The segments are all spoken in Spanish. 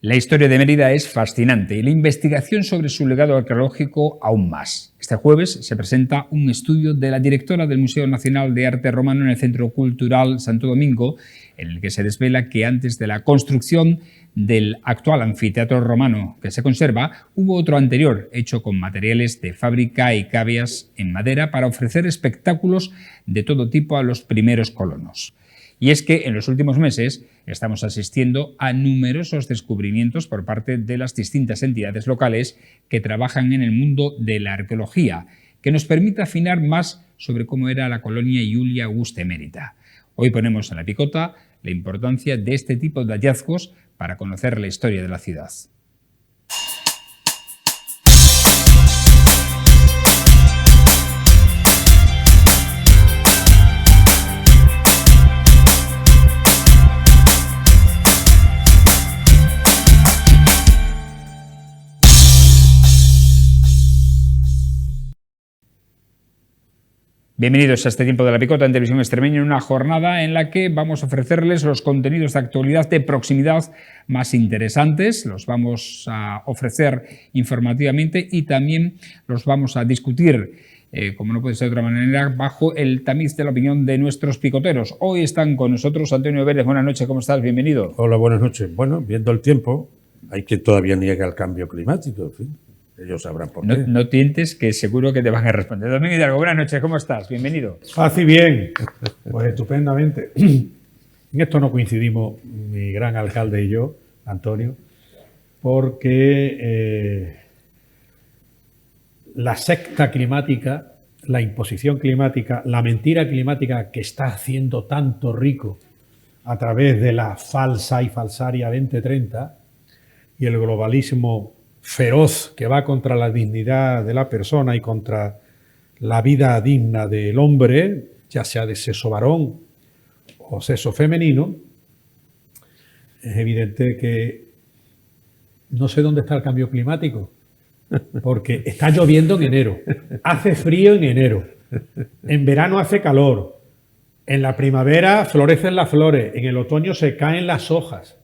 La historia de Mérida es fascinante y la investigación sobre su legado arqueológico aún más. Este jueves se presenta un estudio de la directora del Museo Nacional de Arte Romano en el Centro Cultural Santo Domingo, en el que se desvela que antes de la construcción del actual anfiteatro romano que se conserva, hubo otro anterior, hecho con materiales de fábrica y cavias en madera para ofrecer espectáculos de todo tipo a los primeros colonos. Y es que en los últimos meses estamos asistiendo a numerosos descubrimientos por parte de las distintas entidades locales que trabajan en el mundo de la arqueología, que nos permite afinar más sobre cómo era la colonia Iulia Augusta Emerita. Hoy ponemos en la picota la importancia de este tipo de hallazgos para conocer la historia de la ciudad. Bienvenidos a este tiempo de la picota en Televisión Extremeña, en una jornada en la que vamos a ofrecerles los contenidos de actualidad de proximidad más interesantes, los vamos a ofrecer informativamente y también los vamos a discutir, como no puede ser de otra manera, bajo el tamiz de la opinión de nuestros picoteros. Hoy están con nosotros Antonio Vélez. Buenas noches, ¿cómo estás? Bienvenido. Hola, buenas noches. Bueno, viendo el tiempo, hay quien todavía niega el cambio climático, en fin. Ellos sabrán por qué. No tientes, que seguro que te van a responder. Domingo Hidalgo, buenas noches, ¿cómo estás? Bienvenido. Fácil, bien. Pues estupendamente. En esto no coincidimos mi gran alcalde y yo, Antonio, porque la secta climática, la imposición climática, la mentira climática que está haciendo tanto rico a través de la falsa y falsaria 2030 y el globalismo feroz que va contra la dignidad de la persona y contra la vida digna del hombre, ya sea de sexo varón o sexo femenino, es evidente que no sé dónde está el cambio climático, porque está lloviendo en enero, hace frío en enero, en verano hace calor, en la primavera florecen las flores, en el otoño se caen las hojas.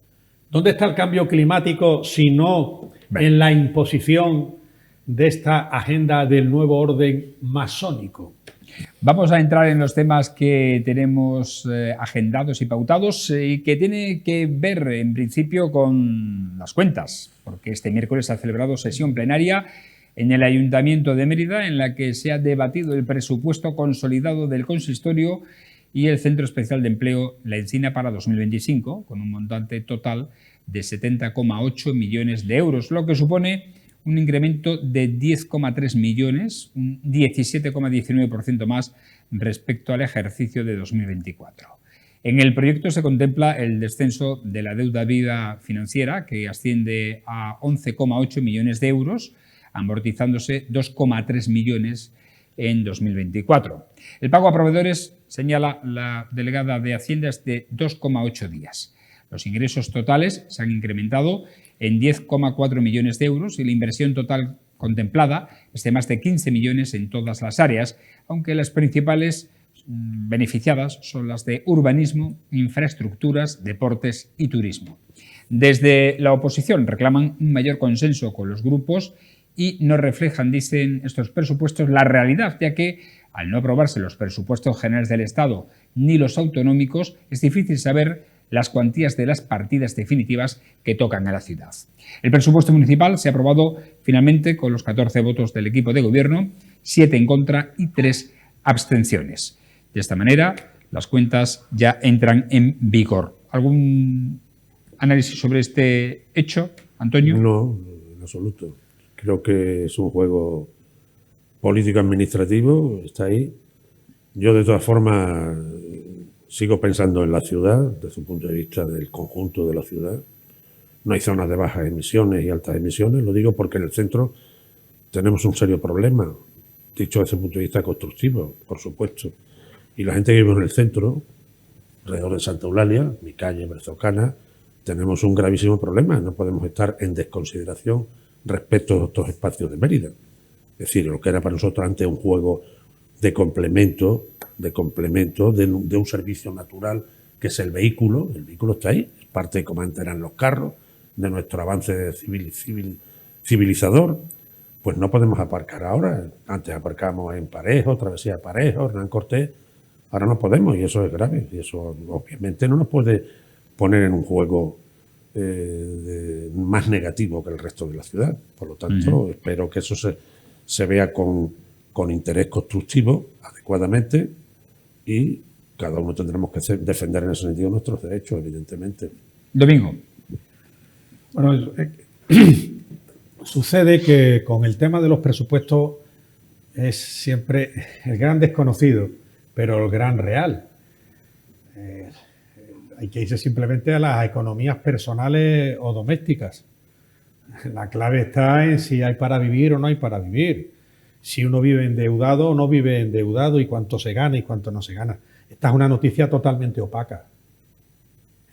¿Dónde está el cambio climático si no en la imposición de esta agenda del nuevo orden masónico? Vamos a entrar en los temas que tenemos agendados y pautados y que tiene que ver en principio con las cuentas, porque este miércoles se ha celebrado sesión plenaria en el Ayuntamiento de Mérida en la que se ha debatido el presupuesto consolidado del consistorio y el Centro Especial de Empleo La Encina para 2025, con un montante total de 70,8 millones de euros, lo que supone un incremento de 10,3 millones, un 17,19% más respecto al ejercicio de 2024. En el proyecto se contempla el descenso de la deuda viva financiera, que asciende a 11,8 millones de euros, amortizándose 2,3 millones en 2024. El pago a proveedores, señala la delegada de Hacienda, es de 2,8 días. Los ingresos totales se han incrementado en 10,4 millones de euros y la inversión total contemplada es de más de 15 millones en todas las áreas, aunque las principales beneficiadas son las de urbanismo, infraestructuras, deportes y turismo. Desde la oposición reclaman un mayor consenso con los grupos y no reflejan, dicen estos presupuestos, la realidad, ya que al no aprobarse los presupuestos generales del Estado ni los autonómicos, es difícil saber las cuantías de las partidas definitivas que tocan a la ciudad. El presupuesto municipal se ha aprobado finalmente con los 14 votos del equipo de gobierno, 7 en contra y 3 abstenciones. De esta manera, las cuentas ya entran en vigor. ¿Algún análisis sobre este hecho, Antonio? No, en absoluto. Creo que es un juego político-administrativo, está ahí. Yo, de todas formas, sigo pensando en la ciudad, desde un punto de vista del conjunto de la ciudad. No hay zonas de bajas emisiones y altas emisiones, lo digo porque en el centro tenemos un serio problema, dicho desde el punto de vista constructivo, por supuesto. Y la gente que vive en el centro, alrededor de Santa Eulalia, mi calle, Berzocana, tenemos un gravísimo problema. No podemos estar en desconsideración respecto a otros espacios de Mérida. Es decir, lo que era para nosotros antes un juego de complemento de un servicio natural que es el vehículo está ahí, es parte de cómo antes eran los carros, de nuestro avance civilizador, pues no podemos aparcar ahora. Antes aparcamos en Parejo, Travesía de Parejo, Hernán Cortés. Ahora no podemos y eso es grave. Y eso obviamente no nos puede poner en un juego más negativo que el resto de la ciudad. Por lo tanto, espero que eso se vea con interés constructivo, adecuadamente, y cada uno tendremos que defender en ese sentido nuestros derechos, evidentemente. Domingo. Bueno, sucede que con el tema de los presupuestos es siempre el gran desconocido, pero el gran real. Hay que irse simplemente a las economías personales o domésticas. La clave está en si hay para vivir o no hay para vivir. Si uno vive endeudado o no vive endeudado y cuánto se gana y cuánto no se gana. Esta es una noticia totalmente opaca.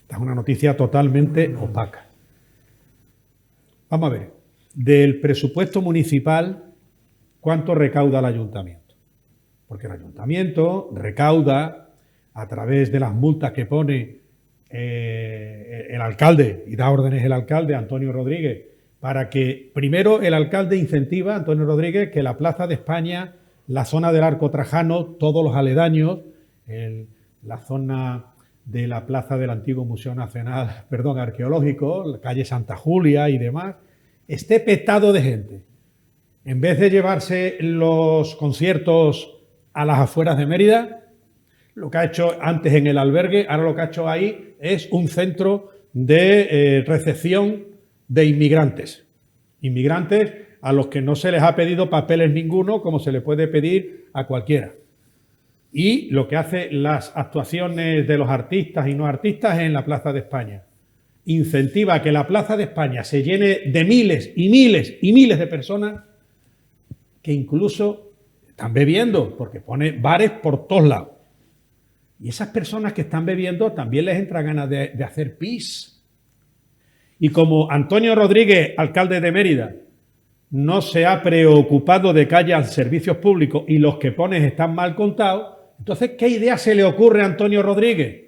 Esta es una noticia totalmente opaca. Vamos a ver. Del presupuesto municipal, ¿cuánto recauda el ayuntamiento? Porque el ayuntamiento recauda a través de las multas que pone el alcalde, y da órdenes el alcalde, Antonio Rodríguez, para que primero el alcalde incentiva, Antonio Rodríguez, que la Plaza de España, la zona del Arco Trajano, todos los aledaños, la zona de la Plaza del Antiguo Museo Nacional, Arqueológico, la calle Santa Julia y demás, esté petado de gente. En vez de llevarse los conciertos a las afueras de Mérida, lo que ha hecho antes en el albergue, ahora lo que ha hecho ahí es un centro de recepción de inmigrantes. Inmigrantes a los que no se les ha pedido papeles ninguno, como se le puede pedir a cualquiera. Y lo que hace las actuaciones de los artistas y no artistas en la Plaza de España. Incentiva que la Plaza de España se llene de miles y miles y miles de personas que incluso están bebiendo, porque pone bares por todos lados. Y esas personas que están bebiendo también les entra ganas de hacer pis. Y como Antonio Rodríguez, alcalde de Mérida, no se ha preocupado de que haya servicios públicos y los que pones están mal contados, entonces, ¿qué idea se le ocurre a Antonio Rodríguez?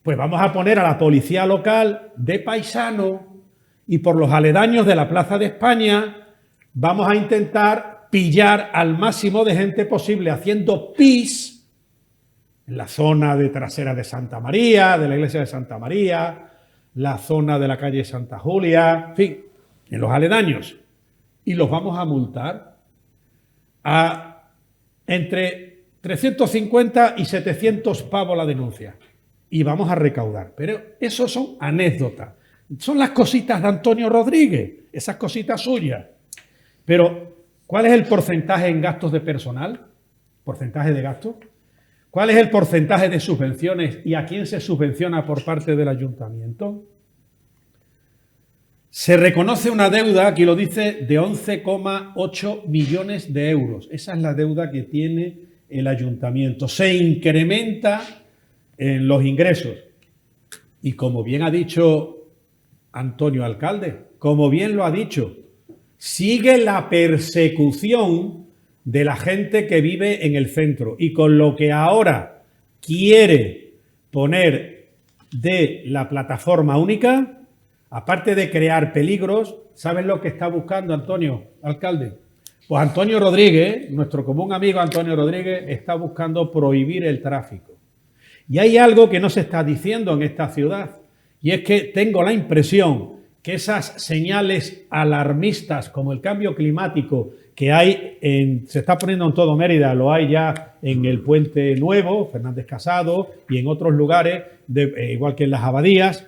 Pues vamos a poner a la policía local de paisano y por los aledaños de la Plaza de España vamos a intentar pillar al máximo de gente posible haciendo pis en la zona de trasera de Santa María, de la iglesia de Santa María, la zona de la calle Santa Julia, en fin, en los aledaños. Y los vamos a multar a entre 350 y 700 pavos la denuncia. Y vamos a recaudar. Pero eso son anécdotas. Son las cositas de Antonio Rodríguez, esas cositas suyas. Pero, ¿cuál es el porcentaje en gastos de personal? ¿Porcentaje de gastos? ¿Cuál es el porcentaje de subvenciones y a quién se subvenciona por parte del ayuntamiento? Se reconoce una deuda, aquí lo dice, de 11,8 millones de euros. Esa es la deuda que tiene el ayuntamiento. Se incrementa en los ingresos. Y como bien ha dicho Antonio Alcalde, como bien lo ha dicho, sigue la persecución de la gente que vive en el centro. Y con lo que ahora quiere poner de la plataforma única, aparte de crear peligros, ¿saben lo que está buscando Antonio Alcalde? Pues Antonio Rodríguez, nuestro común amigo Antonio Rodríguez, está buscando prohibir el tráfico. Y hay algo que no se está diciendo en esta ciudad, y es que tengo la impresión que esas señales alarmistas como el cambio climático que hay, se está poniendo en todo Mérida, lo hay ya en el Puente Nuevo, Fernández Casado, y en otros lugares, igual que en las Abadías,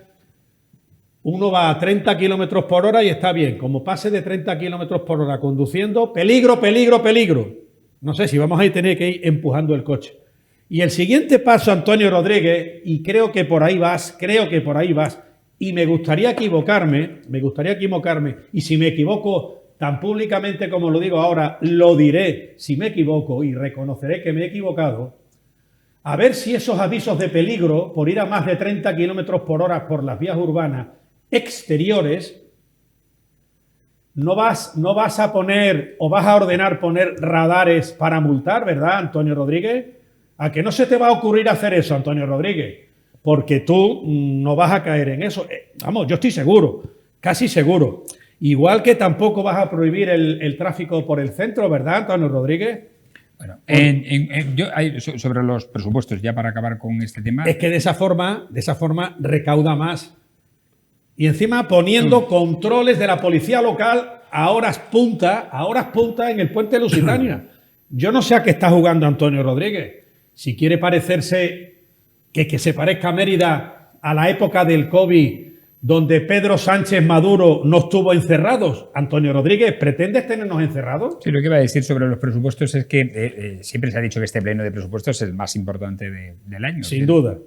uno va a 30 kilómetros por hora y está bien. Como pase de 30 kilómetros por hora conduciendo, peligro, peligro, peligro. No sé si vamos a tener que ir empujando el coche. Y el siguiente paso, Antonio Rodríguez, y creo que por ahí vas, y me gustaría equivocarme, y si me equivoco tan públicamente como lo digo ahora, lo diré si me equivoco y reconoceré que me he equivocado, a ver si esos avisos de peligro por ir a más de 30 kilómetros por hora por las vías urbanas exteriores, no vas a poner o vas a ordenar poner radares para multar, ¿verdad, Antonio Rodríguez? ¿A que no se te va a ocurrir hacer eso, Antonio Rodríguez? Porque tú no vas a caer en eso. Vamos, yo estoy seguro Casi seguro. Igual que tampoco vas a prohibir el tráfico por el centro, ¿verdad, Antonio Rodríguez? Bueno, sobre los presupuestos, ya para acabar con este tema. Es que de esa forma recauda más. Y encima poniendo controles de la policía local a horas punta en el puente de Lusitania. Yo no sé a qué está jugando Antonio Rodríguez. Si quiere parecerse, que se parezca a Mérida a la época del COVID, donde Pedro Sánchez Maduro no estuvo encerrados. Antonio Rodríguez, ¿pretendes tenernos encerrados? Sí, lo que iba a decir sobre los presupuestos es que siempre se ha dicho que este pleno de presupuestos es el más importante del año. Sin duda.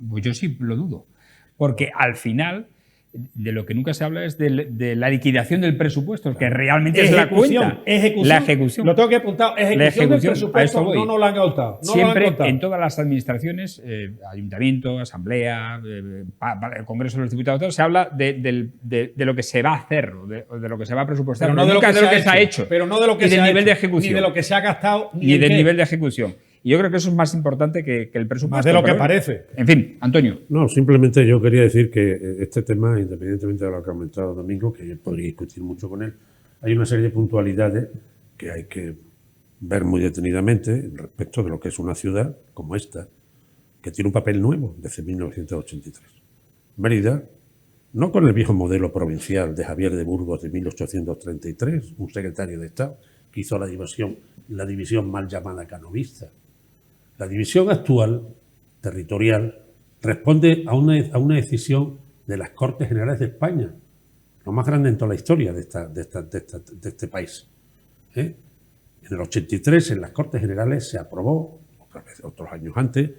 Pues yo sí lo dudo. Porque al final, de lo que nunca se habla es de la liquidación del presupuesto, que realmente es la cuenta. La ejecución. Lo tengo que apuntar. Ejecución del presupuesto no nos la han contado. Siempre en todas las administraciones, ayuntamiento, asamblea, Congreso de los Diputados, se habla de lo que se va a hacer o de lo que se va a presupuestar. Pero no de lo que se ha hecho. Pero no de lo que se ha hecho. Nivel de ejecución. Ni de lo que se ha gastado. Ni del nivel de ejecución. Y yo creo que eso es más importante que el presupuesto. Más de lo que parece. En fin, Antonio. No, simplemente yo quería decir que este tema, independientemente de lo que ha comentado Domingo, que yo podría discutir mucho con él, hay una serie de puntualidades que hay que ver muy detenidamente respecto de lo que es una ciudad como esta, que tiene un papel nuevo desde 1983. Mérida, no con el viejo modelo provincial de Javier de Burgos de 1833, un secretario de Estado que hizo la división mal llamada canovista. La división actual, territorial, responde a una decisión de las Cortes Generales de España, lo más grande en toda la historia de este país. En el 83, en las Cortes Generales, se aprobó, otros años antes,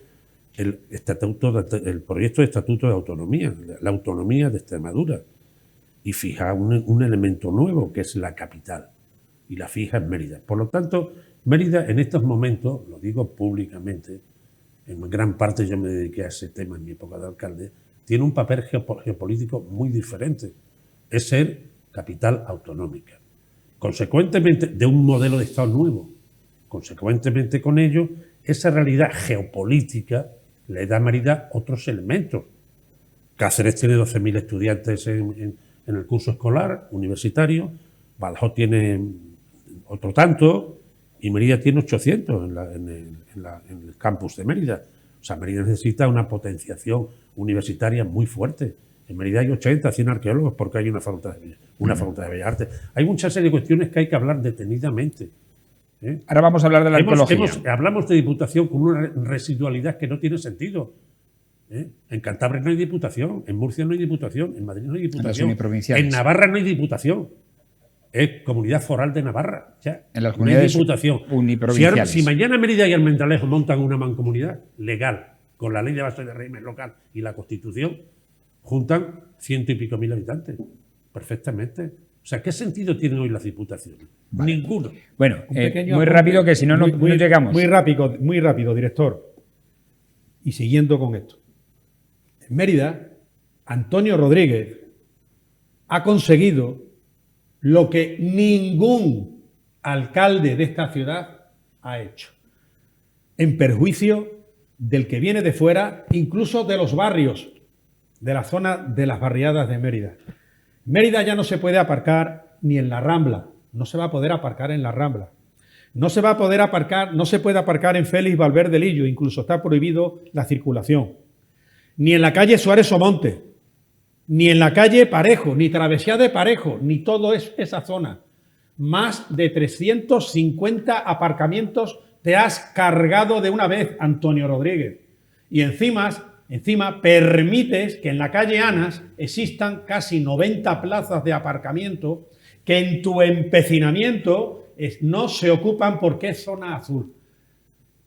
el proyecto de Estatuto de Autonomía, la autonomía de Extremadura, y fija un elemento nuevo, que es la capital, y la fija en Mérida. Por lo tanto, Mérida en estos momentos, lo digo públicamente, en gran parte yo me dediqué a ese tema en mi época de alcalde, tiene un papel geopolítico muy diferente. Es ser capital autonómica. Consecuentemente, de un modelo de Estado nuevo. Consecuentemente con ello, esa realidad geopolítica le da a Mérida otros elementos. Cáceres tiene 12.000 estudiantes en el curso escolar, universitario. Badajoz tiene otro tanto. Y Mérida tiene 800 en el campus de Mérida. O sea, Mérida necesita una potenciación universitaria muy fuerte. En Mérida hay 80, 100 arqueólogos porque hay una facultad de Bellas Artes. Hay mucha serie de cuestiones que hay que hablar detenidamente. Ahora vamos a hablar de la arqueología. Hablamos de diputación con una residualidad que no tiene sentido. En Cantabria no hay diputación, en Murcia no hay diputación, en Madrid no hay diputación, en Navarra no hay diputación. Es Comunidad Foral de Navarra. Ya. En las comunidades uniprovinciales. Si mañana Mérida y Almendralejo montan una mancomunidad legal, con la ley de base de régimen local y la Constitución, juntan 100 y pico mil habitantes. Perfectamente. O sea, ¿qué sentido tienen hoy las diputaciones? Vale. Ninguno. Bueno, muy rápido, que si no, no llegamos. Muy rápido, director. Y siguiendo con esto. En Mérida, Antonio Rodríguez ha conseguido lo que ningún alcalde de esta ciudad ha hecho, en perjuicio del que viene de fuera, incluso de los barrios, de la zona de las barriadas de Mérida. Mérida ya no se puede aparcar ni en la Rambla, no se va a poder aparcar en la Rambla. No se puede aparcar en Félix Valverde Lillo, incluso está prohibido la circulación. Ni en la calle Suárez Omonte, ni en la calle Parejo, ni Travesía de Parejo, ni todo esa zona. Más de 350 aparcamientos te has cargado de una vez, Antonio Rodríguez. Y encima permites que en la calle Anas existan casi 90 plazas de aparcamiento que en tu empecinamiento no se ocupan porque es zona azul.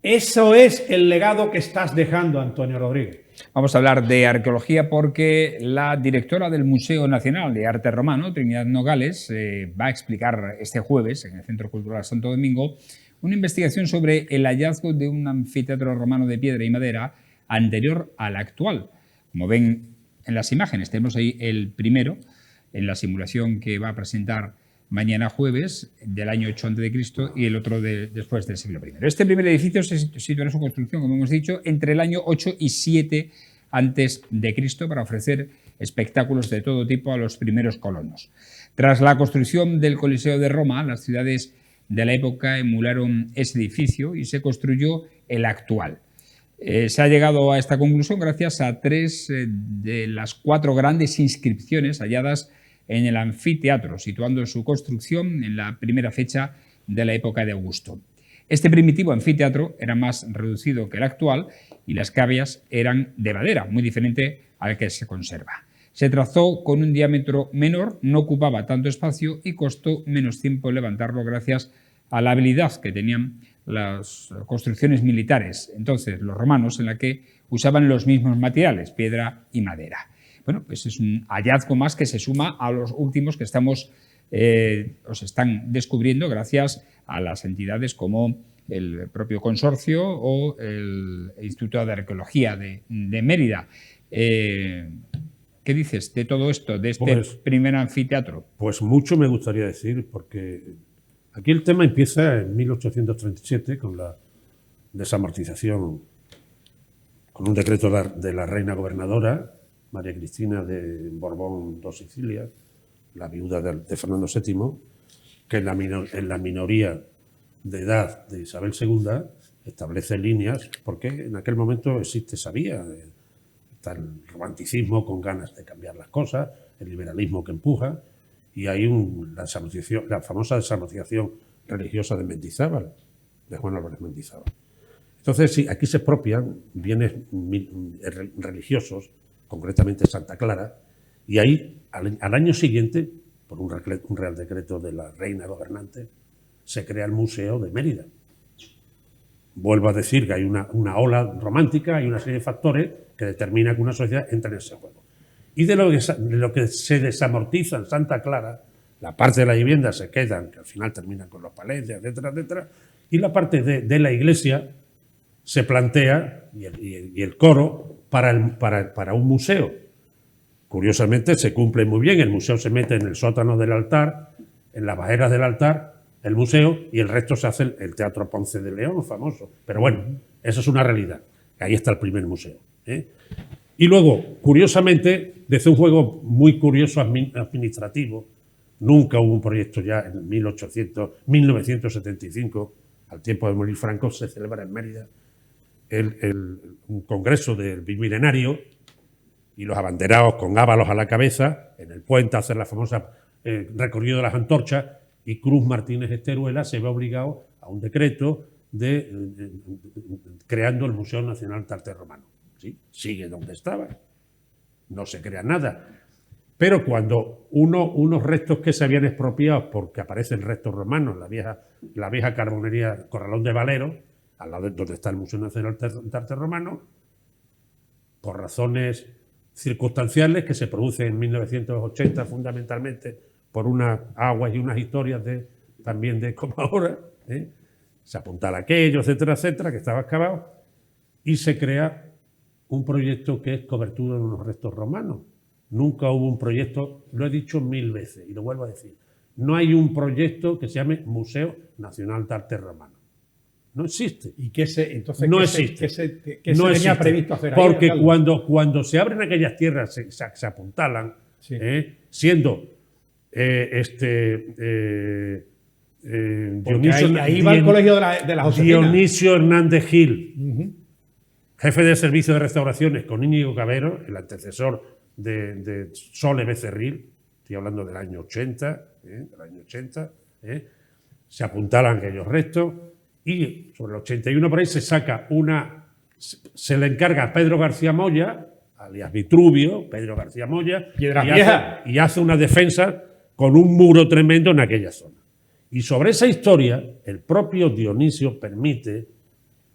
Eso es el legado que estás dejando, Antonio Rodríguez. Vamos a hablar de arqueología porque la directora del Museo Nacional de Arte Romano, Trinidad Nogales, va a explicar este jueves en el Centro Cultural Santo Domingo una investigación sobre el hallazgo de un anfiteatro romano de piedra y madera anterior al actual. Como ven en las imágenes, tenemos ahí el primero en la simulación que va a presentar mañana jueves, del año 8 a.C. y el otro después del siglo I. Este primer edificio se sitúa en su construcción, como hemos dicho, entre el año 8 y 7 a.C. para ofrecer espectáculos de todo tipo a los primeros colonos. Tras la construcción del Coliseo de Roma, las ciudades de la época emularon ese edificio y se construyó el actual. Se ha llegado a esta conclusión gracias a 3 de las 4 grandes inscripciones halladas en el anfiteatro, situando su construcción en la primera fecha de la época de Augusto. Este primitivo anfiteatro era más reducido que el actual y las cabias eran de madera, muy diferente al que se conserva. Se trazó con un diámetro menor, no ocupaba tanto espacio y costó menos tiempo levantarlo gracias a la habilidad que tenían las construcciones militares, entonces los romanos, en la que usaban los mismos materiales, piedra y madera. Bueno, pues es un hallazgo más que se suma a los últimos que os están descubriendo gracias a las entidades como el propio consorcio o el Instituto de Arqueología de Mérida. ¿Qué dices de todo esto, de este primer anfiteatro? Pues mucho me gustaría decir, porque aquí el tema empieza en 1837 con la desamortización, con un decreto de la reina gobernadora, María Cristina de Borbón dos Sicilias, la viuda de Fernando VII, que en la minoría de edad de Isabel II establece líneas, porque en aquel momento existe esa vía, está el romanticismo con ganas de cambiar las cosas, el liberalismo que empuja, y hay la famosa desamortización religiosa de Mendizábal, de Juan Álvarez Mendizábal. Entonces, sí, aquí se expropian bienes religiosos, concretamente Santa Clara, y ahí, al año siguiente, por un real decreto de la reina gobernante, se crea el Museo de Mérida. Vuelvo a decir que hay una ola romántica, hay una serie de factores que determinan que una sociedad entra en ese juego. Y de lo que se desamortiza en Santa Clara, la parte de la vivienda se quedan, que al final terminan con los palencios, etcétera, etcétera, y la parte de la iglesia se plantea, y el coro, para un museo. Curiosamente se cumple muy bien, el museo se mete en el sótano del altar, en las bajeras del altar, el museo, y el resto se hace el Teatro Ponce de León, famoso. Pero bueno, eso es una realidad. Ahí está el primer museo. Y luego, curiosamente, desde un juego muy curioso administrativo, nunca hubo un proyecto ya en 1975, al tiempo de morir Franco, se celebra en Mérida un congreso del Bimilenario, y los abanderados con Ábalos a la cabeza, en el puente, hacen la famosa recorrido de las antorchas, y Cruz Martínez Esteruela se ve obligado a un decreto creando el Museo Nacional de Arte Romano. ¿Sí? Sigue donde estaba, no se crea nada. Pero cuando unos restos que se habían expropiado, porque aparecen restos romanos, la vieja carbonería Corralón de Valero, al lado de donde está el Museo Nacional de Arte Romano, por razones circunstanciales que se producen en 1980 fundamentalmente por unas aguas y unas historias también de como ahora, se apuntala aquello, etcétera, etcétera, que estaba excavado, y se crea un proyecto que es cobertura de unos restos romanos. Nunca hubo un proyecto, lo he dicho 1000 veces y lo vuelvo a decir, no hay un proyecto que se llame Museo Nacional de Arte Romano. No existe. ¿Y entonces no qué existe. ¿qué se tenía previsto hacer ahí? Porque cuando se abren aquellas tierras, se apuntalan, sí. Siendo Dionisio, ahí va el colegio de la Josefina. Dionisio Hernández Gil, jefe de servicio de restauraciones, con Íñigo Cabero, el antecesor de Sole Becerril, estoy hablando del año 80, se apuntalan aquellos restos, y sobre el 81 por ahí se saca se le encarga a Pedro García Moya, alias Vitruvio, Pedro García Moya, y hace una defensa con un muro tremendo en aquella zona. Y sobre esa historia, el propio Dionisio permite,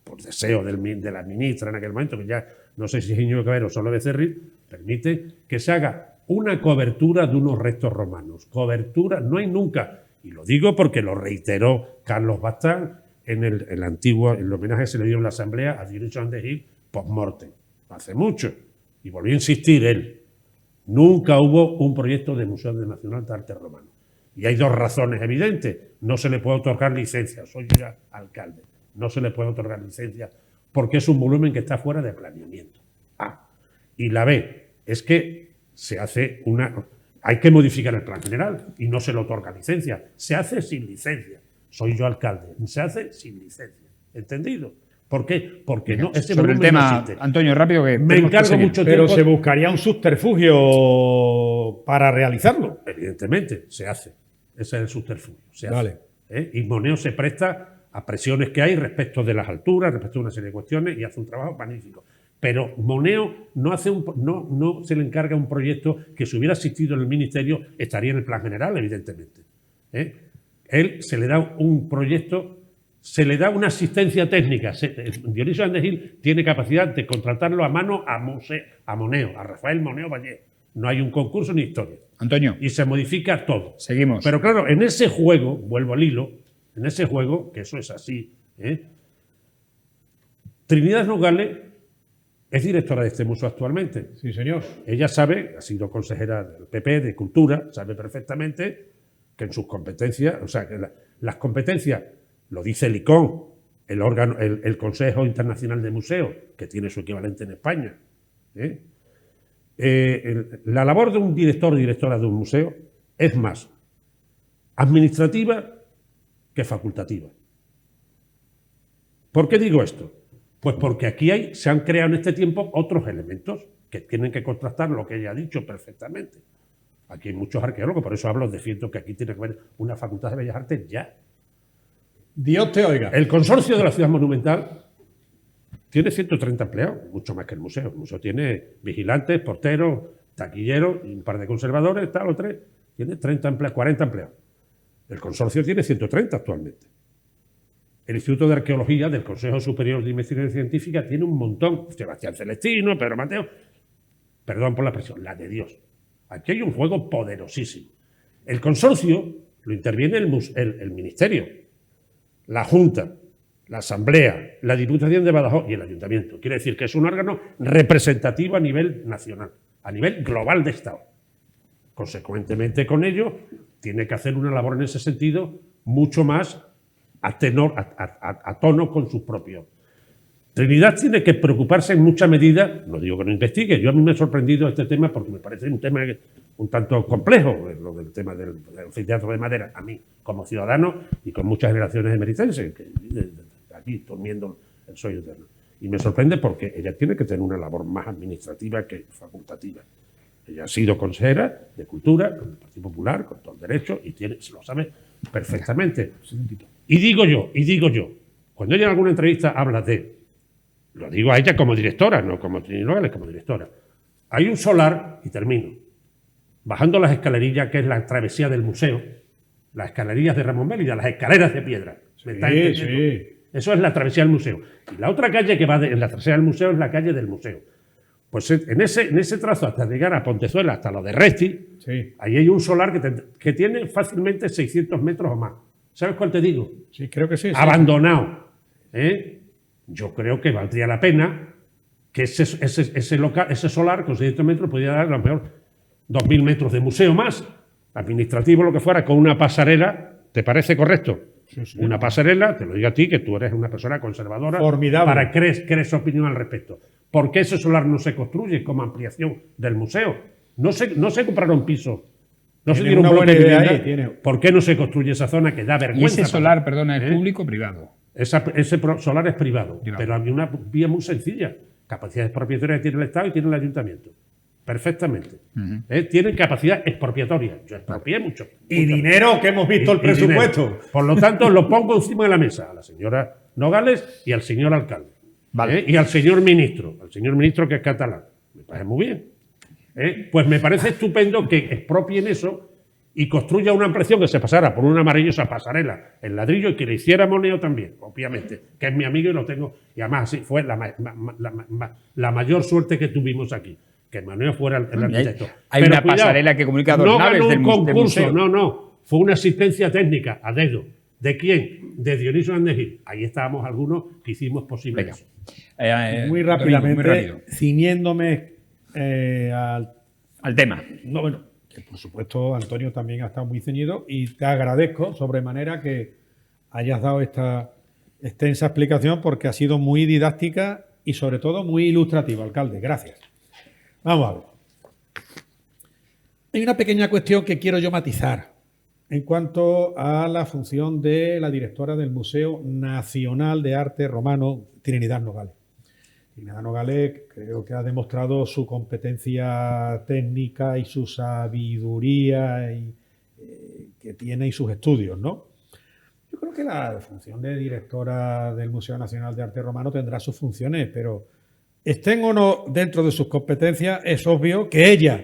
por deseo de la ministra en aquel momento, que ya no sé si es Íñigo Cabero o Sole Becerril, permite que se haga una cobertura de unos restos romanos. Cobertura no hay nunca, y lo digo porque lo reiteró Carlos Bastán en el homenaje que se le dio en la Asamblea a Dionisio Hernández Gil post-mortem, hace mucho, y volvió a insistir él. Nunca hubo un proyecto de Museo Nacional de Arte Romano. Y hay dos razones evidentes. No se le puede otorgar licencia, soy ya alcalde, no se le puede otorgar licencia porque es un volumen que está fuera de planeamiento. Y la B, es que se hace una... Hay que modificar el plan general y no se le otorga licencia. Se hace sin licencia. Soy yo alcalde. Se hace sin licencia. ¿Entendido? ¿Por qué? Porque no, ese sobre el volumen no tema, existe. Antonio, rápido que Me tenemos que encargo seguir. mucho Pero tiempo. se buscaría un subterfugio para realizarlo. Evidentemente, se hace. Ese es el subterfugio. Se hace. Vale. Y Moneo se presta a presiones que hay respecto de las alturas, respecto de una serie de cuestiones y hace un trabajo magnífico. Pero Moneo no se le encarga un proyecto que si hubiera existido en el Ministerio estaría en el plan general, evidentemente. Él se le da un proyecto, se le da una asistencia técnica. Dionisio Andés Gil tiene capacidad de contratarlo a mano a Moneo, a Rafael Moneo Valle. No hay un concurso ni historia. Antonio, Y se modifica todo. seguimos. Pero claro, en ese juego, vuelvo al hilo, en ese juego, que eso es así, Trinidad Nogales es directora de este museo actualmente. Sí, señor. Ella sabe, ha sido consejera del PP de Cultura, sabe perfectamente que en sus competencias, o sea, que las competencias, lo dice el ICON, el órgano, el Consejo Internacional de Museos, que tiene su equivalente en España. La labor de un director o directora de un museo es más administrativa que facultativa. ¿Por qué digo esto? Pues porque aquí se han creado en este tiempo otros elementos que tienen que contrastar lo que ella ha dicho perfectamente. Aquí hay muchos arqueólogos, por eso hablo, defiendo que aquí tiene que haber una facultad de Bellas Artes ya. Dios te oiga. El consorcio de la Ciudad Monumental tiene 130 empleados, mucho más que el museo. El museo tiene vigilantes, porteros, taquilleros, y un par de conservadores, tal o tres. Tiene 30 empleados, 40 empleados. El consorcio tiene 130 actualmente. El Instituto de Arqueología del Consejo Superior de Investigación Científica tiene un montón. Sebastián Celestino, Pedro Mateo. Perdón por la expresión, la de Dios. Aquí hay un juego poderosísimo. El consorcio lo interviene el Ministerio, la Junta, la Asamblea, la Diputación de Badajoz y el Ayuntamiento. Quiere decir que es un órgano representativo a nivel nacional, a nivel global de Estado. Consecuentemente con ello, tiene que hacer una labor en ese sentido mucho más a tono con sus propios. Trinidad tiene que preocuparse en mucha medida, no digo que no investigue, yo a mí me ha sorprendido este tema porque me parece un tema un tanto complejo, lo del tema del anfiteatro de madera, a mí como ciudadano y con muchas generaciones emeritenses, que aquí durmiendo el sueño eterno. Y me sorprende porque ella tiene que tener una labor más administrativa que facultativa. Ella ha sido consejera de Cultura, con el Partido Popular, con todo el derecho, y se lo sabe perfectamente. Y digo yo, cuando ella en alguna entrevista habla lo digo a ella como directora, no como Trinidad Nogales, como directora. Hay un solar, y termino, bajando las escalerillas, que es la travesía del museo, las escalerillas de Ramón Mérida, las escaleras de piedra. ¿Me está entendiendo? Sí. Eso es la travesía del museo. Y la otra calle que va en la travesía del museo es la calle del museo. Pues en ese trazo, hasta llegar a Pontezuela, hasta lo de Resti, Sí. ahí hay un solar que tiene fácilmente 600 metros o más. ¿Sabes cuál te digo? Sí, creo que sí. Sí. Abandonado. Yo creo que valdría la pena que ese solar con 600 metros pudiera dar a lo mejor 2.000 metros de museo más, administrativo, lo que fuera, con una pasarela. ¿Te parece correcto? Sí, sí. Una pasarela, te lo digo a ti, que tú eres una persona conservadora. Formidable. Para que crees opinión al respecto. ¿Por qué ese solar no se construye como ampliación del museo? No se compraron pisos. No se Tiene dieron una bloques buena de idea vivienda. ahí, tiene. ¿Por qué no se construye esa zona que da Y vergüenza? ese solar, perdona, ¿es ¿Eh? público o privado? Ese solar es privado, Privado. pero hay una vía muy sencilla. Capacidad expropiatoria que tiene el Estado y tiene el Ayuntamiento. Perfectamente. Tienen capacidad expropiatoria. Yo expropié mucho. Y dinero, que hemos visto el Y dinero. presupuesto. Por lo tanto, lo pongo encima de la mesa a la señora Nogales y al señor alcalde. Vale. Y al señor ministro que es catalán. Me parece muy bien. Pues me parece estupendo que expropien eso y construya una ampliación que se pasara por una maravillosa pasarela en ladrillo y que le hiciera Moneo también, obviamente, que es mi amigo y lo tengo. Y además así fue la mayor suerte que tuvimos aquí, que Moneo fuera el arquitecto. Hay Pero una pasarela que comunica dos no naves ganó del un museo. concurso, no. Fue una asistencia técnica a dedo. ¿De quién? De Dionisio Andés Gil. Ahí estábamos algunos que hicimos posible Venga. eso. Muy Domingo, rápidamente, muy rápido. ciñéndome Al tema. No, bueno, que por supuesto Antonio también ha estado muy ceñido y te agradezco sobremanera que hayas dado esta extensa explicación porque ha sido muy didáctica y sobre todo muy ilustrativa, alcalde. Gracias. Vamos a ver. Hay una pequeña cuestión que quiero yo matizar en cuanto a la función de la directora del Museo Nacional de Arte Romano, Trinidad Nogales. Trinidad Nogales creo que ha demostrado su competencia técnica y su sabiduría que tiene y sus estudios, ¿no? Yo creo que la función de directora del Museo Nacional de Arte Romano tendrá sus funciones, pero estén o no dentro de sus competencias, es obvio que ella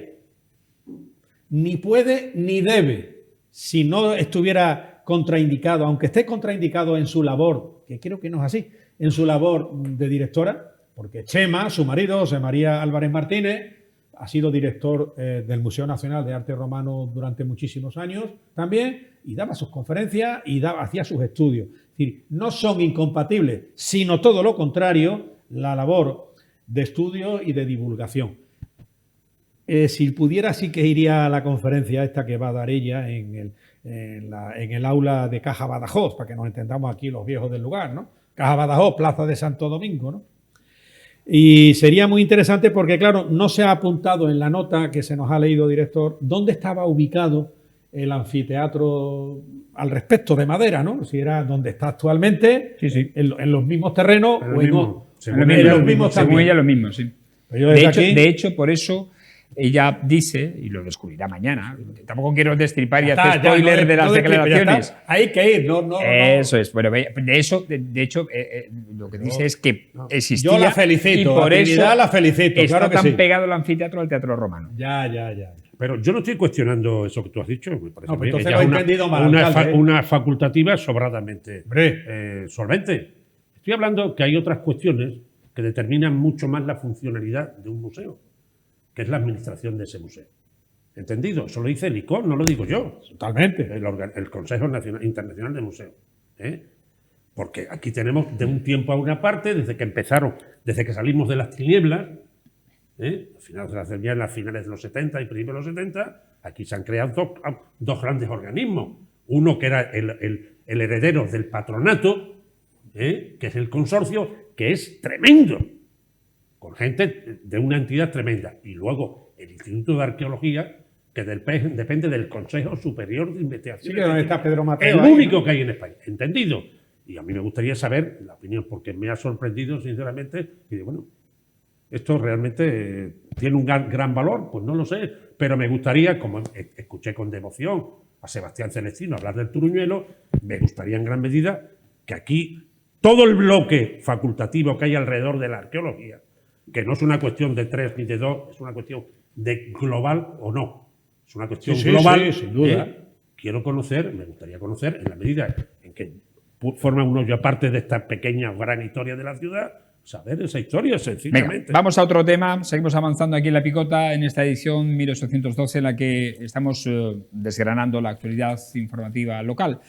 ni puede ni debe, si no estuviera contraindicado, aunque esté contraindicado en su labor, que creo que no es así, en su labor de directora, porque Chema, su marido, José María Álvarez Martínez, ha sido director del Museo Nacional de Arte Romano durante muchísimos años también, y daba sus conferencias y hacía sus estudios. Es decir, no son incompatibles, sino todo lo contrario, la labor de estudio y de divulgación. Si pudiera, sí que iría a la conferencia esta que va a dar ella en el aula de Caja Badajoz, para que nos entendamos aquí los viejos del lugar, ¿no? Caja Badajoz, Plaza de Santo Domingo, ¿no? Y sería muy interesante porque, claro, no se ha apuntado en la nota que se nos ha leído, director, dónde estaba ubicado el anfiteatro al respecto de madera, ¿no? Si era donde está actualmente, sí. En los mismos terrenos o en los mismos también. Según ella, lo mismo, sí. De hecho, por eso ella dice, y lo descubrirá mañana, tampoco quiero destripar y hacer spoiler de las declaraciones. Hay que ir, no. Eso es. Bueno, de hecho, lo que dice es que existía. Yo la felicito, y por eso la felicito. Está claro que tan sí. pegado el anfiteatro al teatro romano. Ya. Pero yo no estoy cuestionando eso que tú has dicho. Me parece pues entonces lo he entendido mal. Una facultativa sobradamente solvente. Estoy hablando que hay otras cuestiones que determinan mucho más la funcionalidad de un museo, que es la administración de ese museo. ¿Entendido? Eso lo dice el ICOM, no lo digo yo. Totalmente. El Consejo Internacional de Museos. Porque aquí tenemos de un tiempo a una parte, desde que salimos de las tinieblas, ya en las finales de los 70 y principios de los 70, aquí se han creado dos grandes organismos. Uno que era el heredero del patronato, que es el consorcio, que es tremendo, con gente de una entidad tremenda. Y luego el Instituto de Arqueología, que depende del Consejo Superior de Investigación. Sí, que donde está Pedro Mateo. El único que hay en España. ¿Entendido? Y a mí me gustaría saber la opinión, porque me ha sorprendido, sinceramente. Y digo, bueno, ¿esto realmente tiene un gran valor? Pues no lo sé. Pero me gustaría, como escuché con devoción a Sebastián Celestino hablar del Turuñuelo, me gustaría en gran medida que aquí todo el bloque facultativo que hay alrededor de la arqueología, que no es una cuestión de 3 ni de 2, es una cuestión de global o no. Es una cuestión global. Sí, sin duda. Quiero conocer, me gustaría conocer, en la medida en que forma uno ya parte de esta pequeña o gran historia de la ciudad, saber esa historia sencillamente. Venga, vamos a otro tema. Seguimos avanzando aquí en La Picota, en esta edición 1812, en la que estamos desgranando la actualidad informativa local.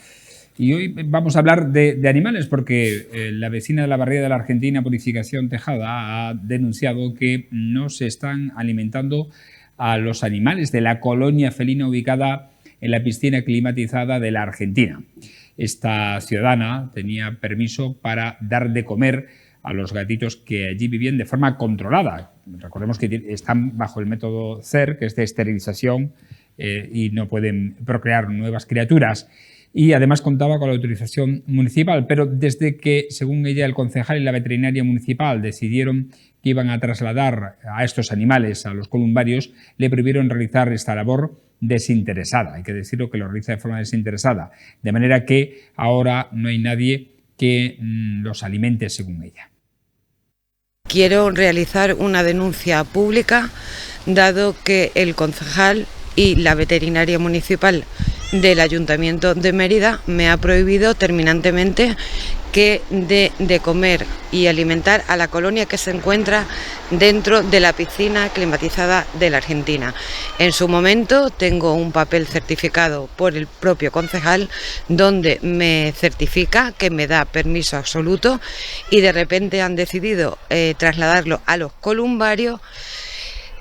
Y hoy vamos a hablar de animales, porque la vecina de la barriada de la Argentina, Purificación Tejada, ha denunciado que no se están alimentando a los animales de la colonia felina ubicada en la piscina climatizada de la Argentina. Esta ciudadana tenía permiso para dar de comer a los gatitos que allí vivían de forma controlada. Recordemos que están bajo el método CER, que es de esterilización, y no pueden procrear nuevas criaturas. Y además contaba con la autorización municipal, pero desde que, según ella, el concejal y la veterinaria municipal decidieron que iban a trasladar a estos animales a los columbarios, le prohibieron realizar esta labor desinteresada. Hay que decirlo, que lo realiza de forma desinteresada, de manera que ahora no hay nadie que los alimente, según ella. Quiero realizar una denuncia pública, dado que el concejal y la veterinaria municipal del Ayuntamiento de Mérida me ha prohibido terminantemente que dé de comer y alimentar a la colonia que se encuentra dentro de la piscina climatizada de la Argentina. En su momento tengo un papel certificado por el propio concejal donde me certifica que me da permiso absoluto, y de repente han decidido trasladarlo a los columbarios,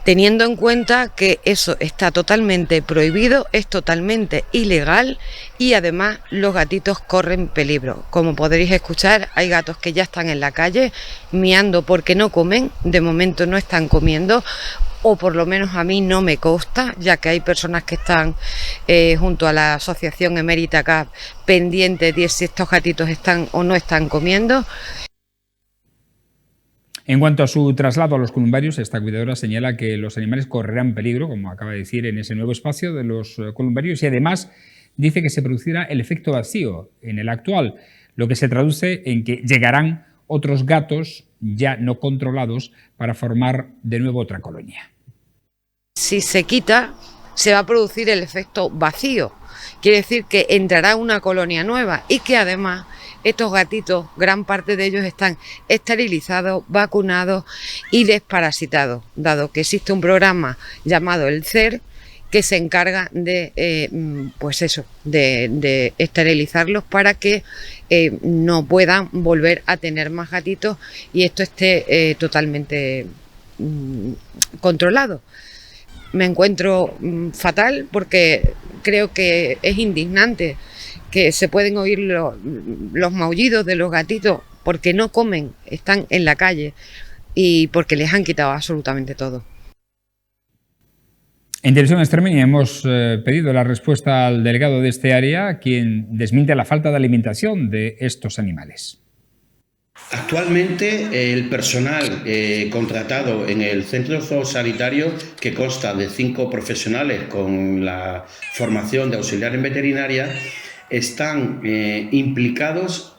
teniendo en cuenta que eso está totalmente prohibido, es totalmente ilegal, y además los gatitos corren peligro. Como podréis escuchar, hay gatos que ya están en la calle miando porque no comen, de momento no están comiendo. o por lo menos a mí no me consta, ya que hay personas que están junto a la asociación Emérita CAP pendientes de si estos gatitos están o no están comiendo. En cuanto a su traslado a los columbarios, esta cuidadora señala que los animales correrán peligro, como acaba de decir, en ese nuevo espacio de los columbarios, y además dice que se producirá el efecto vacío en el actual, lo que se traduce en que llegarán otros gatos ya no controlados para formar de nuevo otra colonia. Si se quita, se va a producir el efecto vacío. Quiere decir que entrará una colonia nueva y que además estos gatitos, gran parte de ellos están esterilizados, vacunados y desparasitados, dado que existe un programa llamado el CER que se encarga de, de esterilizarlos para que no puedan volver a tener más gatitos y esto esté totalmente controlado. Me encuentro fatal porque creo que es indignante que se pueden oír los maullidos de los gatitos porque no comen, están en la calle y porque les han quitado absolutamente todo. En Televisión Extremeña hemos pedido la respuesta al delegado de este área, quien desmiente la falta de alimentación de estos animales. Actualmente el personal contratado en el centro zoosanitario, que consta de 5 profesionales con la formación de auxiliar en veterinaria, están implicados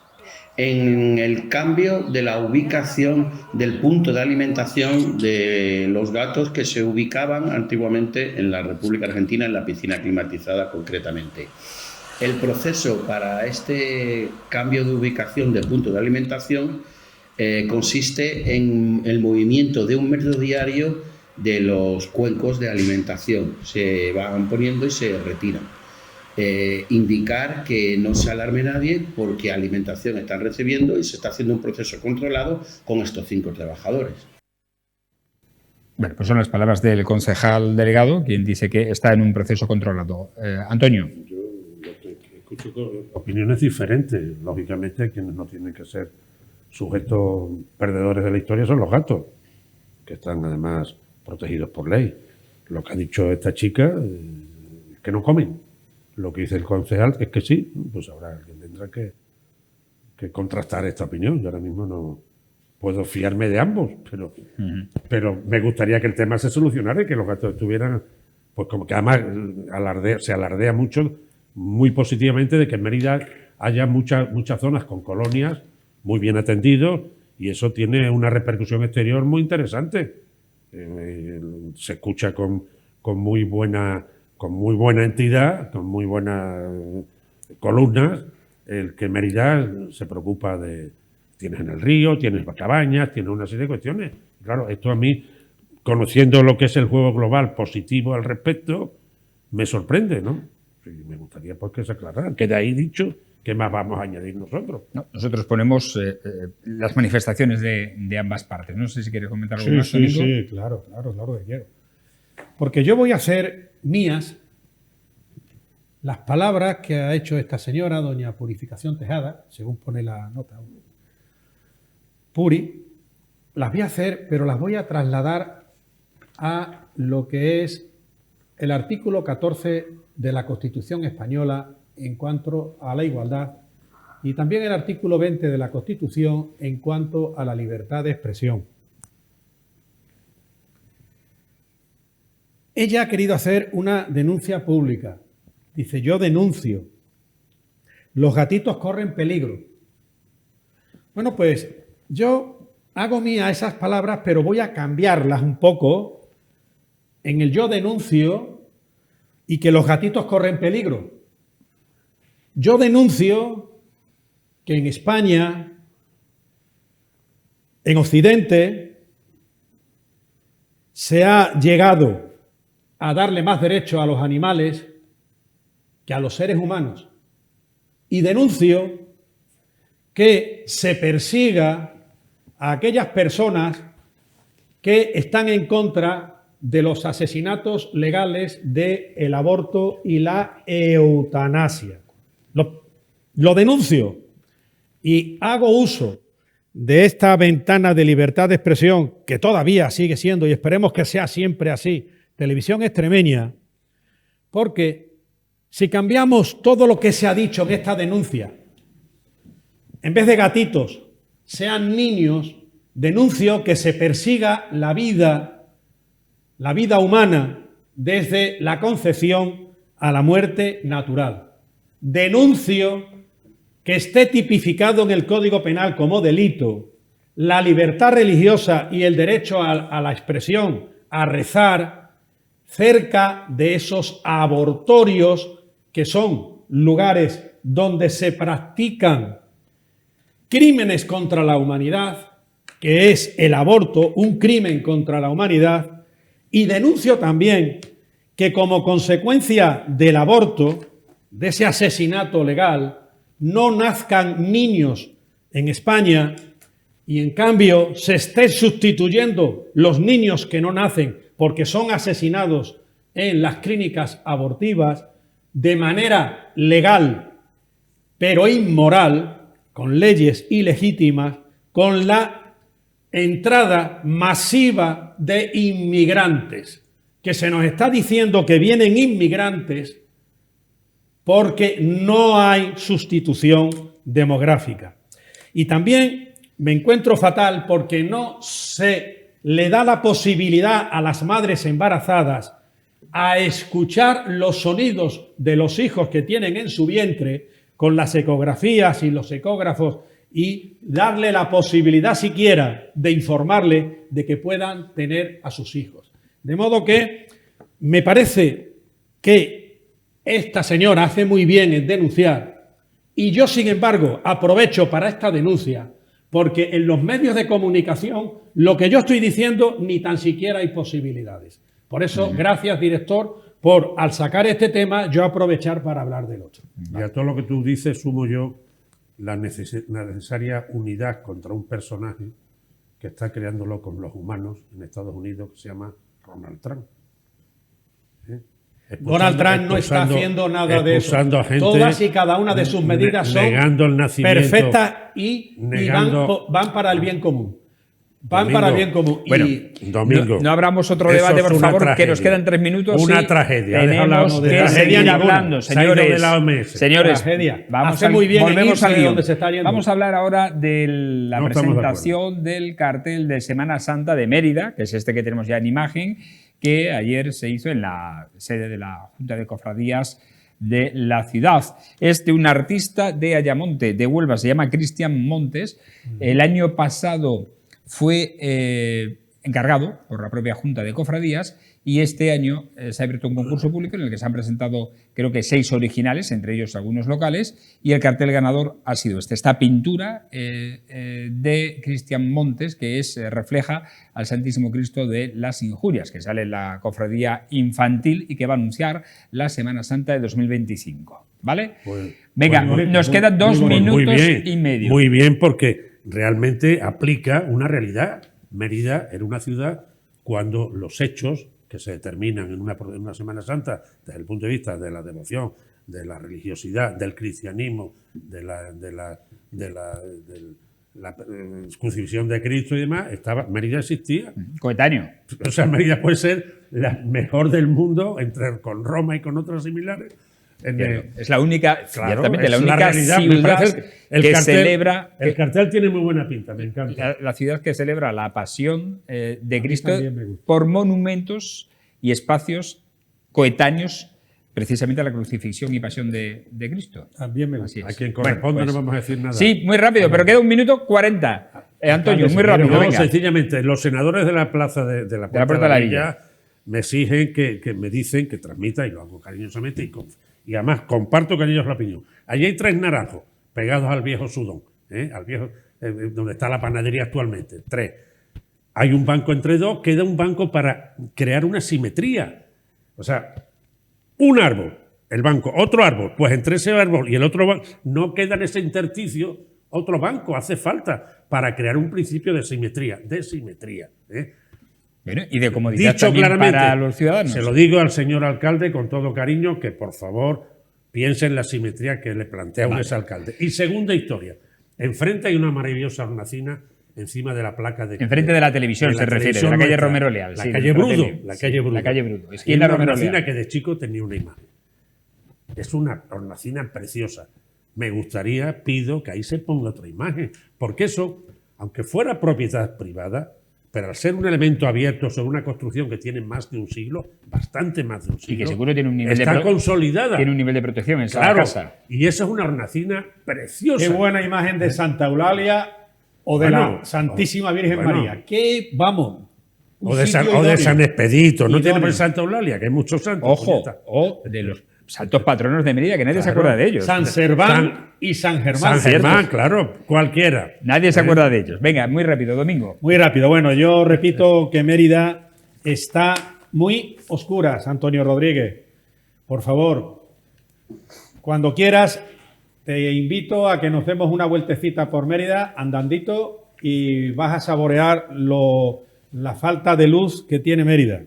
en el cambio de la ubicación del punto de alimentación de los gatos que se ubicaban antiguamente en la República Argentina, en la piscina climatizada concretamente. El proceso para este cambio de ubicación del punto de alimentación consiste en el movimiento de 1 metro diario de los cuencos de alimentación. Se van poniendo y se retiran. Indicar que no se alarme nadie porque alimentación están recibiendo y se está haciendo un proceso controlado con estos 5 trabajadores. Bueno, pues son las palabras del concejal delegado, quien dice que está en un proceso controlado. Antonio. Yo escucho opiniones diferentes. Lógicamente, quienes no tienen que ser sujetos perdedores de la historia son los gatos, que están además protegidos por ley. Lo que ha dicho esta chica es que no comen. Lo que dice el concejal es que sí, pues habrá alguien tendrá que contrastar esta opinión. Yo ahora mismo no puedo fiarme de ambos, pero me gustaría que el tema se solucionara y que los gatos estuvieran, pues como que además se alardea mucho, muy positivamente, de que en Mérida haya muchas zonas con colonias muy bien atendidos y eso tiene una repercusión exterior muy interesante. Se escucha con muy buena entidad, con muy buenas columnas, el que Mérida se preocupa de... Tienes en el río, tienes cabañas, tienes una serie de cuestiones. Claro, esto a mí, conociendo lo que es el juego global positivo al respecto, me sorprende, ¿no? Sí, me gustaría pues que se aclarara. Que de ahí dicho, ¿qué más vamos a añadir nosotros? No, nosotros ponemos las manifestaciones de ambas partes. No sé si quieres comentar algo más, Nico. Sí, claro que quiero. Porque yo voy a hacer mías las palabras que ha hecho esta señora, doña Purificación Tejada, según pone la nota. Puri, las voy a hacer, pero las voy a trasladar a lo que es el artículo 14 de la Constitución española en cuanto a la igualdad y también el artículo 20 de la Constitución en cuanto a la libertad de expresión. Ella ha querido hacer una denuncia pública. Dice, yo denuncio. Los gatitos corren peligro. Bueno, pues yo hago mía esas palabras, pero voy a cambiarlas un poco en el yo denuncio y que los gatitos corren peligro. Yo denuncio que en España, en Occidente, se ha llegado a darle más derecho a los animales que a los seres humanos. Y denuncio que se persiga a aquellas personas que están en contra de los asesinatos legales del aborto y la eutanasia. Lo denuncio y hago uso de esta ventana de libertad de expresión, que todavía sigue siendo, y esperemos que sea siempre así, Televisión Extremeña, porque si cambiamos todo lo que se ha dicho en esta denuncia, en vez de gatitos, sean niños, denuncio que se persiga la vida humana desde la concepción a la muerte natural. Denuncio que esté tipificado en el Código Penal como delito la libertad religiosa y el derecho a la expresión, a rezar, cerca de esos abortorios que son lugares donde se practican crímenes contra la humanidad, que es el aborto, un crimen contra la humanidad, y denuncio también que como consecuencia del aborto, de ese asesinato legal, no nazcan niños en España y en cambio se estén sustituyendo los niños que no nacen porque son asesinados en las clínicas abortivas de manera legal, pero inmoral, con leyes ilegítimas, con la entrada masiva de inmigrantes, que se nos está diciendo que vienen inmigrantes porque no hay sustitución demográfica. Y también me encuentro fatal porque no se le da la posibilidad a las madres embarazadas a escuchar los sonidos de los hijos que tienen en su vientre con las ecografías y los ecógrafos y darle la posibilidad siquiera de informarle de que puedan tener a sus hijos. De modo que me parece que esta señora hace muy bien en denunciar y yo, sin embargo, aprovecho para esta denuncia porque en los medios de comunicación lo que yo estoy diciendo ni tan siquiera hay posibilidades. Por eso, gracias, director, por al sacar este tema yo aprovechar para hablar del otro. Y a todo lo que tú dices sumo yo la necesaria unidad contra un personaje que está creándolo con los humanos en Estados Unidos, que se llama Donald Trump. Donald Trump no está haciendo nada de eso. Todas y cada una de sus medidas son perfectas y van para el bien común. Van para el bien común. Bueno, Domingo, no abramos otro debate, por favor, tragedia, que nos quedan 3 minutos. Una tragedia. Tenemos que seguir hablando, señores. Señores, vamos a, muy bien volvemos al guión. Vamos a hablar ahora de la presentación del cartel de Semana Santa de Mérida, que es este que tenemos ya en imagen, que ayer se hizo en la sede de la Junta de Cofradías de la ciudad. Es de un artista de Ayamonte, de Huelva, se llama Cristian Montes. El año pasado fue encargado por la propia Junta de Cofradías y este año se ha abierto un concurso público en el que se han presentado creo que 6 originales, entre ellos algunos locales, y el cartel ganador ha sido esta pintura de Cristian Montes, que refleja al Santísimo Cristo de las Injurias, que sale en la cofradía infantil y que va a anunciar la Semana Santa de 2025. ¿Vale? Venga, nos quedan 2 minutos y medio. Muy bien, porque realmente aplica una realidad. Mérida era una ciudad cuando los hechos que se determinan en una Semana Santa desde el punto de vista de la devoción, de la religiosidad, del cristianismo, de la crucifixión de Cristo y demás, Mérida existía. Coetáneo. O sea, Mérida puede ser la mejor del mundo con Roma y con otras similares. Es la única, ciertamente, la única realidad, ciudad que celebra... El cartel tiene muy buena pinta, me encanta. La ciudad que celebra la pasión de Cristo por monumentos y espacios coetáneos precisamente a la crucifixión y pasión de Cristo. También me gusta. A quien corresponde no vamos a decir nada. Sí, muy rápido, pero queda 1 minuto 40. Antonio, muy rápido. No, venga. Sencillamente, los senadores de la plaza de la Puerta de la Villa me exigen que me dicen que transmita, y lo hago cariñosamente, y además comparto con ellos la opinión. Allí hay 3 naranjos pegados al viejo Sudón, al viejo donde está la panadería actualmente. 3. Hay un banco entre 2, queda un banco para crear una simetría. O sea, un árbol, el banco, otro árbol, pues entre ese árbol y el otro banco no queda en ese intersticio otro banco, hace falta para crear un principio de simetría. Bueno, y de comodidad también para los ciudadanos. Se lo digo al señor alcalde con todo cariño, que por favor piense en la simetría que le plantea un exalcalde. Y segunda historia, Enfrente hay una maravillosa hornacina encima de la placa de... Enfrente de la televisión se refiere, de la calle Romero Leal. La sí, calle nuestra Brudo. tele. La Sí, calle Brudo. La calle Brudo. Y Esquina una Romero hornacina Leal. que de chico tenía una imagen. Es una hornacina preciosa. Me gustaría, pido que ahí se ponga otra imagen. Porque eso, aunque fuera propiedad privada, pero al ser un elemento abierto sobre una construcción que tiene más de un siglo, bastante más de un siglo, Y que seguro tiene un nivel está consolidada. Tiene un nivel de protección en esa Claro, casa. y esa es una hornacina preciosa. Qué buena imagen de Santa Eulalia o de Bueno, la Santísima Virgen bueno. María. Qué, vamos. O de San Expedito. No tiene por Santa Eulalia, que hay muchos santos. Ojo, puñeta. o de los santos patronos de Mérida, que nadie se acuerda de ellos. San Serván y San Germán. San Germán, cierto. claro, cualquiera. Nadie se acuerda de ellos. Venga, muy rápido, Domingo. Muy rápido. Bueno, yo repito que Mérida está muy oscura, Antonio Rodríguez. Por favor, cuando quieras, te invito a que nos demos una vueltecita por Mérida, andandito, y vas a saborear la falta de luz que tiene Mérida.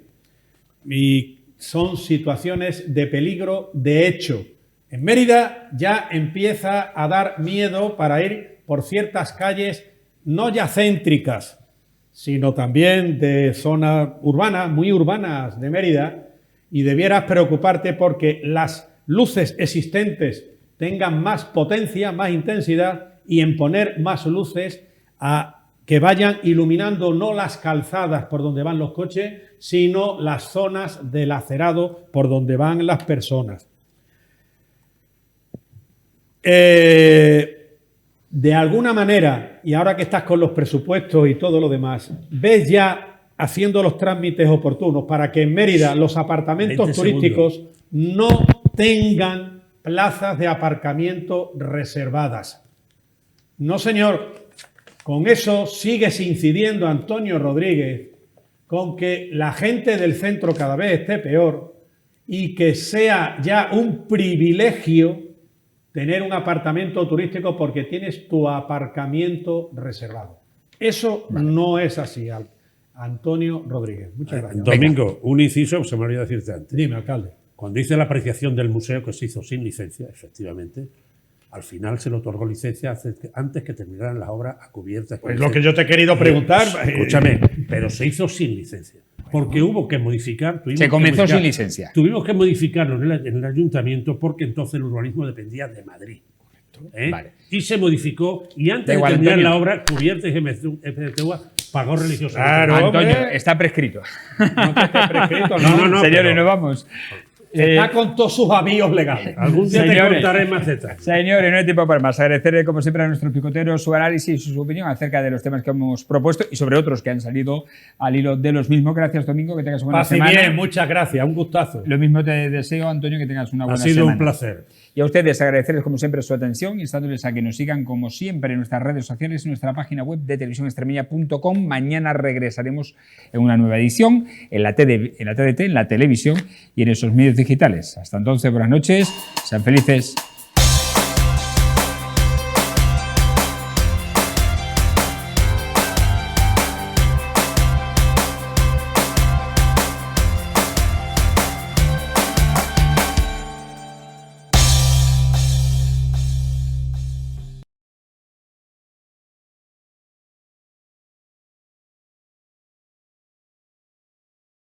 Y son situaciones de peligro de hecho. En Mérida ya empieza a dar miedo para ir por ciertas calles, no ya céntricas, sino también de zonas urbanas, muy urbanas de Mérida, y debieras preocuparte porque las luces existentes tengan más potencia, más intensidad, y en poner más luces a que vayan iluminando no las calzadas por donde van los coches, sino las zonas del acerado por donde van las personas. De alguna manera, y ahora que estás con los presupuestos y todo lo demás, ves ya haciendo los trámites oportunos para que en Mérida los apartamentos 20 turísticos no tengan plazas de aparcamiento reservadas. No, señor. Con eso sigues incidiendo, Antonio Rodríguez, con que la gente del centro cada vez esté peor y que sea ya un privilegio tener un apartamento turístico porque tienes tu aparcamiento reservado. Eso no es así, Antonio Rodríguez. Muchas gracias. Domingo, un inciso, se me olvidó decirte antes. Dime, alcalde. Cuando hice la apreciación del museo, que se hizo sin licencia, efectivamente, al final se le otorgó licencia antes que terminaran las obras a cubiertas. Pues lo que yo te he querido preguntar. Escúchame, pero se hizo sin licencia. Porque hubo que modificar. Se comenzó sin licencia. Tuvimos que modificarlo en el ayuntamiento porque entonces el urbanismo dependía de Madrid. Vale. Y se modificó y antes igual, de terminar Antonio. la obra, cubiertas y FTUA pagó religiosamente. Claro. Antonio, hombre. está prescrito. No te esté prescrito, No, Señores, pero- nos vamos. Está con todos sus avíos legales. Algún día te Señores. contaré más detalles. Señores, no hay tiempo para más. Agradecerle, como siempre, a nuestros picoteros su análisis y su opinión acerca de los temas que hemos propuesto y sobre otros que han salido al hilo de los mismos. Gracias, Domingo, que tengas una buena Paz y semana. bien, muchas gracias, un gustazo. Lo mismo te deseo, Antonio, que tengas una Ha buena sido semana. un placer. Y a ustedes agradecerles, como siempre, su atención, instándoles a que nos sigan, como siempre, en nuestras redes sociales y en nuestra página web de televisionextremeña.com. Mañana regresaremos en una nueva edición, en la TDT, en la televisión y en esos medios digitales. Hasta entonces, buenas noches, sean felices.